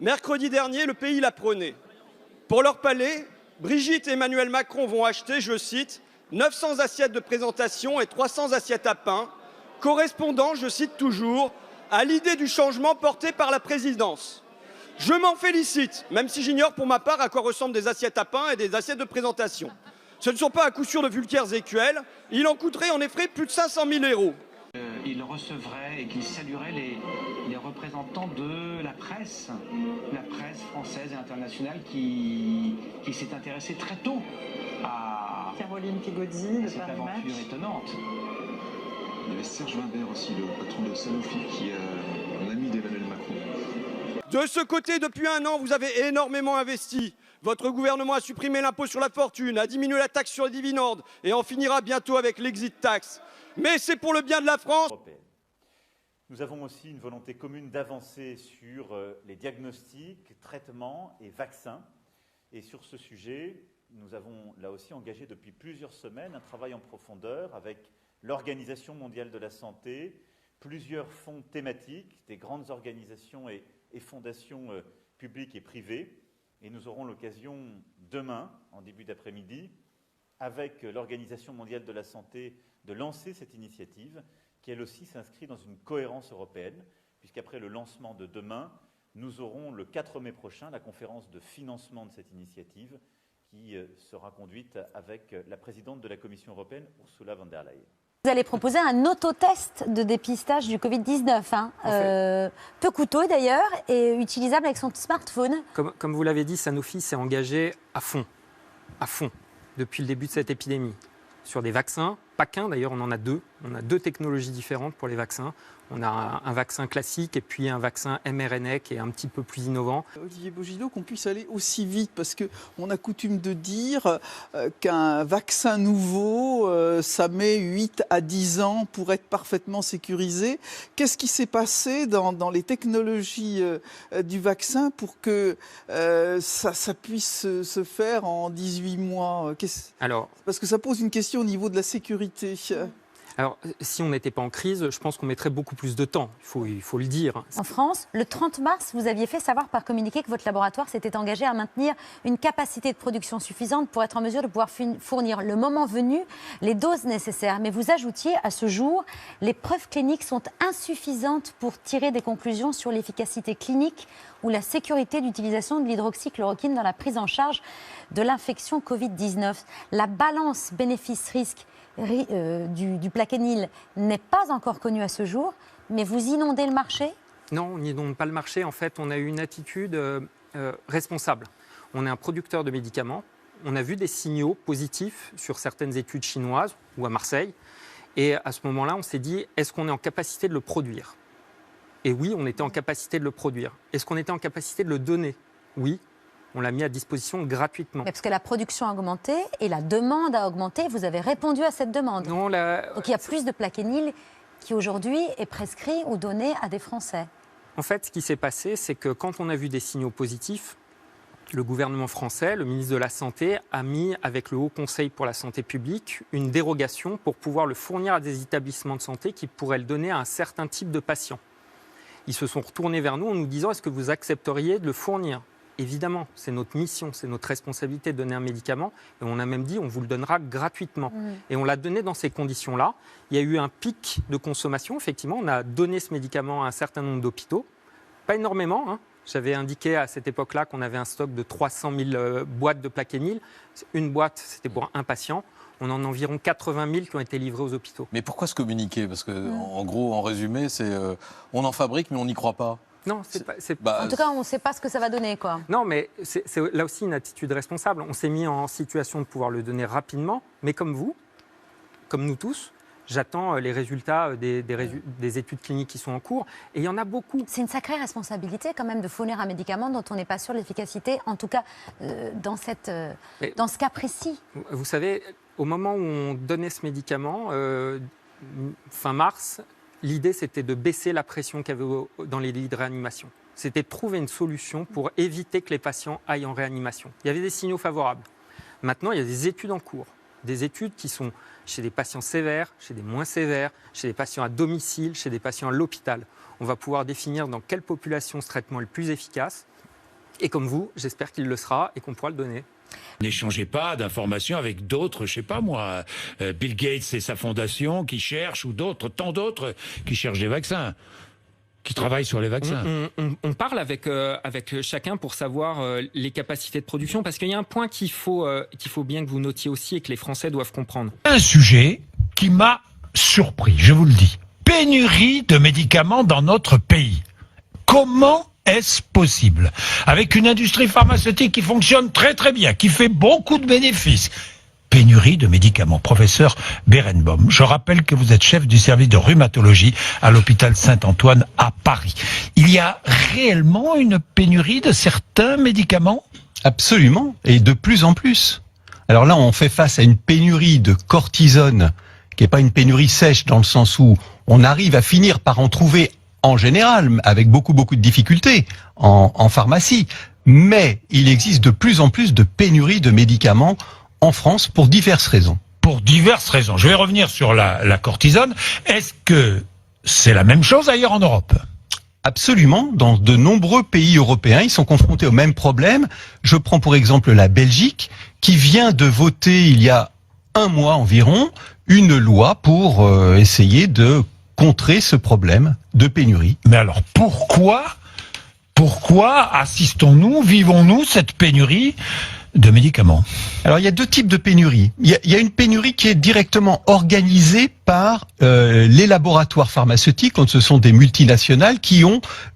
Mercredi dernier, le pays l'apprenait. Pour leur palais, Brigitte et Emmanuel Macron vont acheter, je cite, 900 assiettes de présentation et 300 assiettes à pain, correspondant, je cite toujours, à l'idée du changement portée par la présidence. Je m'en félicite, même si j'ignore pour ma part à quoi ressemblent des assiettes à pain et des assiettes de présentation. Ce ne sont pas à coup sûr de vulgaires écuelles, il en coûterait en effet plus de 500 000 €. Il recevrait et qu'il saluerait les représentants de la presse française et internationale qui s'est intéressée très tôt à Caroline Pigozzi de cette Paris aventure Match. étonnante. Il y avait Serge Wimbert aussi, le patron de Sanofi, qui est un ami d'Emmanuel Macron. De ce côté, depuis un an, vous avez énormément investi. Votre gouvernement a supprimé l'impôt sur la fortune, a diminué la taxe sur les dividendes et en finira bientôt avec l'exit tax. Mais c'est pour le bien de la France. Nous avons aussi une volonté commune d'avancer sur les diagnostics, traitements et vaccins. Et sur ce sujet, nous avons là aussi engagé depuis plusieurs semaines un travail en profondeur avec l'Organisation mondiale de la santé, plusieurs fonds thématiques, des grandes organisations et fondations publiques et privées. Et nous aurons l'occasion demain, en début d'après-midi, avec l'Organisation mondiale de la santé, de lancer cette initiative qui, elle aussi, s'inscrit dans une cohérence européenne, puisqu'après le lancement de demain, nous aurons le 4 mai prochain la conférence de financement de cette initiative qui sera conduite avec la présidente de la Commission européenne, Ursula von der Leyen. Vous allez proposer un autotest de dépistage du Covid-19, peu coûteux d'ailleurs et utilisable avec son smartphone. Comme vous l'avez dit, Sanofi s'est engagé à fond, depuis le début de cette épidémie, sur des vaccins, pas qu'un d'ailleurs, on en a deux. On a deux technologies différentes pour les vaccins. On a un vaccin classique et puis un vaccin mRNA qui est un petit peu plus innovant. Olivier Bogido, qu'on puisse aller aussi vite, parce qu'on a coutume de dire qu'un vaccin nouveau, ça met 8 à 10 ans pour être parfaitement sécurisé. Qu'est-ce qui s'est passé dans les technologies du vaccin pour que ça puisse se faire en 18 mois Parce que ça pose une question au niveau de la sécurité. Alors, si on n'était pas en crise, je pense qu'on mettrait beaucoup plus de temps, il faut le dire. En France, le 30 mars, vous aviez fait savoir par communiqué que votre laboratoire s'était engagé à maintenir une capacité de production suffisante pour être en mesure de pouvoir fournir, le moment venu, les doses nécessaires. Mais vous ajoutiez, à ce jour, les preuves cliniques sont insuffisantes pour tirer des conclusions sur l'efficacité clinique ou la sécurité d'utilisation de l'hydroxychloroquine dans la prise en charge de l'infection Covid-19. La balance bénéfice-risque du Plaquenil n'est pas encore connu à ce jour, mais vous inondez le marché ? Non, on n'inonde pas le marché. En fait, on a eu une attitude responsable. On est un producteur de médicaments. On a vu des signaux positifs sur certaines études chinoises ou à Marseille. Et à ce moment-là, on s'est dit, est-ce qu'on est en capacité de le produire ? Et oui, on était en capacité de le produire. Est-ce qu'on était en capacité de le donner ? Oui. On l'a mis à disposition gratuitement. Mais parce que la production a augmenté et la demande a augmenté, vous avez répondu à cette demande. Non, Donc il y a plus de Plaquenil qui aujourd'hui est prescrit ou donné à des Français. En fait, ce qui s'est passé, c'est que quand on a vu des signaux positifs, le gouvernement français, le ministre de la Santé, a mis avec le Haut Conseil pour la santé publique une dérogation pour pouvoir le fournir à des établissements de santé qui pourraient le donner à un certain type de patients. Ils se sont retournés vers nous en nous disant « est-ce que vous accepteriez de le fournir ?» Évidemment, c'est notre mission, c'est notre responsabilité de donner un médicament. Et on a même dit, on vous le donnera gratuitement. Et on l'a donné dans ces conditions-là. Il y a eu un pic de consommation, effectivement. On a donné ce médicament à un certain nombre d'hôpitaux. Pas énormément, hein. J'avais indiqué à cette époque-là qu'on avait un stock de 300 000 boîtes de Plaquenil. Une boîte, c'était pour un patient. On en a environ 80 000 qui ont été livrés aux hôpitaux. Mais pourquoi se communiquer ? Parce qu'en gros, en résumé, c'est on en fabrique, mais on n'y croit pas. Non, c'est pas. En tout cas, on ne sait pas ce que ça va donner, quoi. Non, mais c'est là aussi une attitude responsable. On s'est mis en situation de pouvoir le donner rapidement, mais comme vous, comme nous tous, j'attends les résultats des études cliniques qui sont en cours. Et il y en a beaucoup. C'est une sacrée responsabilité quand même de fournir un médicament dont on n'est pas sûr de l'efficacité, en tout cas dans ce cas précis. Vous savez, au moment où on donnait ce médicament, fin mars, l'idée c'était de baisser la pression qu'il y avait dans les lits de réanimation. C'était de trouver une solution pour éviter que les patients aillent en réanimation. Il y avait des signaux favorables. Maintenant, il y a des études en cours. Des études qui sont chez des patients sévères, chez des moins sévères, chez des patients à domicile, chez des patients à l'hôpital. On va pouvoir définir dans quelle population ce traitement est le plus efficace. Et comme vous, j'espère qu'il le sera et qu'on pourra le donner. N'échangez pas d'informations avec d'autres, je sais pas moi, Bill Gates et sa fondation qui cherchent, ou d'autres, tant d'autres qui cherchent des vaccins, qui travaillent sur les vaccins. On parle avec chacun pour savoir les capacités de production, parce qu'il y a un point qu'il faut bien que vous notiez aussi et que les Français doivent comprendre. Un sujet qui m'a surpris, je vous le dis. Pénurie de médicaments dans notre pays. Comment est-ce possible? Avec une industrie pharmaceutique qui fonctionne très très bien, qui fait beaucoup de bénéfices. Pénurie de médicaments. Professeur Berenbaum, je rappelle que vous êtes chef du service de rhumatologie à l'hôpital Saint-Antoine à Paris. Il y a réellement une pénurie de certains médicaments? Absolument, et de plus en plus. Alors là, on fait face à une pénurie de cortisone, qui n'est pas une pénurie sèche dans le sens où on arrive à finir par en trouver en général, avec beaucoup de difficultés en pharmacie. Mais il existe de plus en plus de pénuries de médicaments en France pour diverses raisons. Pour diverses raisons. Je vais revenir sur la cortisone. Est-ce que c'est la même chose ailleurs en Europe? Absolument. Dans de nombreux pays européens, ils sont confrontés au même problème. Je prends pour exemple la Belgique, qui vient de voter il y a un mois environ une loi pour essayer de contrer ce problème de pénurie. Mais alors pourquoi assistons-nous, vivons-nous cette pénurie de médicaments? Alors il y a deux types de pénuries. Il y a une pénurie qui est directement organisée par les laboratoires pharmaceutiques, quand ce sont des multinationales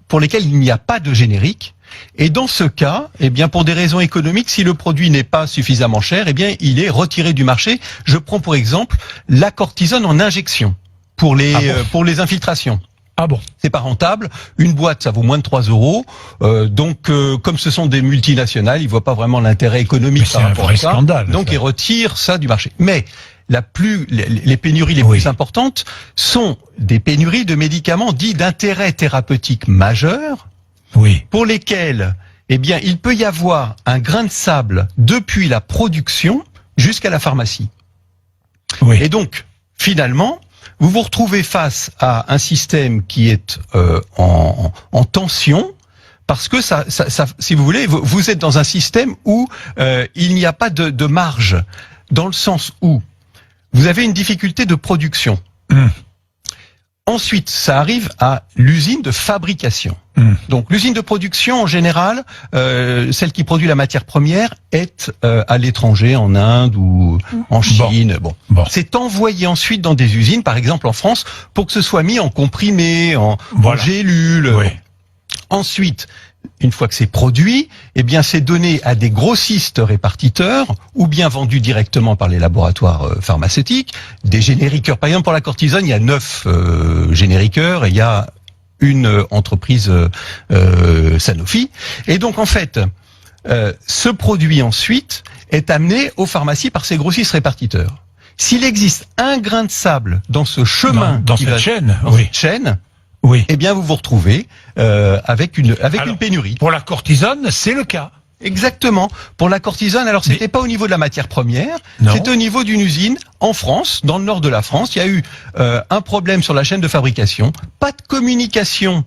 pour lesquelles il n'y a pas de générique. Et dans ce cas, eh bien, pour des raisons économiques, si le produit n'est pas suffisamment cher, eh bien, il est retiré du marché. Je prends pour exemple la cortisone en injection pour les infiltrations. Ah bon? C'est pas rentable. Une boîte, ça vaut moins de 3 €. Donc, comme ce sont des multinationales, ils voient pas vraiment l'intérêt économique par rapport à ça. Scandale, donc, ça. ils retirent ça du marché. Mais les pénuries les plus importantes sont des pénuries de médicaments dits d'intérêt thérapeutique majeur, pour lesquels, eh bien, il peut y avoir un grain de sable depuis la production jusqu'à la pharmacie. Oui. Et donc, finalement, vous vous retrouvez face à un système qui est en tension, parce que ça, si vous voulez, vous êtes dans un système où il n'y a pas de marge, dans le sens où vous avez une difficulté de production. Ensuite, ça arrive à l'usine de fabrication. Donc, l'usine de production, en général, celle qui produit la matière première, est à l'étranger, en Inde ou en Chine. Bon. C'est envoyé ensuite dans des usines, par exemple en France, pour que ce soit mis en comprimé, en gélules. Oui. Ensuite, une fois que c'est produit, eh bien, c'est donné à des grossistes répartiteurs, ou bien vendu directement par les laboratoires pharmaceutiques, des génériqueurs. Par exemple, pour la cortisone, il y a 9 génériqueurs et il y a une entreprise Sanofi. Et donc, en fait, ce produit ensuite est amené aux pharmacies par ces grossistes répartiteurs. S'il existe un grain de sable dans ce chemin, dans cette chaîne, eh bien, vous vous retrouvez avec une pénurie. Pour la cortisone, c'est le cas. Exactement. Pour la cortisone, alors c'était pas au niveau de la matière première, c'était au niveau d'une usine en France, dans le nord de la France. Il y a eu un problème sur la chaîne de fabrication, pas de communication.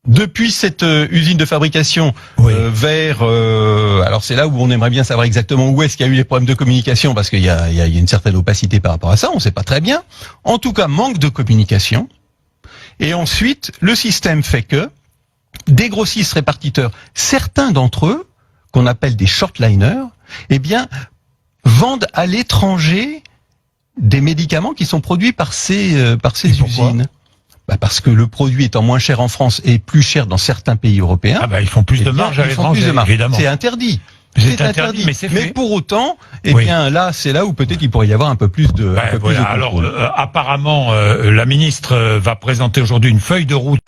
Depuis cette usine de fabrication vers... alors c'est là où on aimerait bien savoir exactement où est-ce qu'il y a eu les problèmes de communication, parce qu'il y a une certaine opacité par rapport à ça, on ne sait pas très bien. En tout cas, manque de communication. Et ensuite, le système fait que des grossistes répartiteurs, certains d'entre eux, qu'on appelle des shortliners, eh bien, vendent à l'étranger des médicaments qui sont produits par ces usines. Parce que le produit étant moins cher en France et plus cher dans certains pays européens. Ils font plus de marge à l'étranger, évidemment. C'est interdit. C'est interdit, mais c'est fait. Mais pour autant, bien là, c'est là où peut-être il pourrait y avoir un peu plus de. Alors, apparemment, la ministre va présenter aujourd'hui une feuille de route.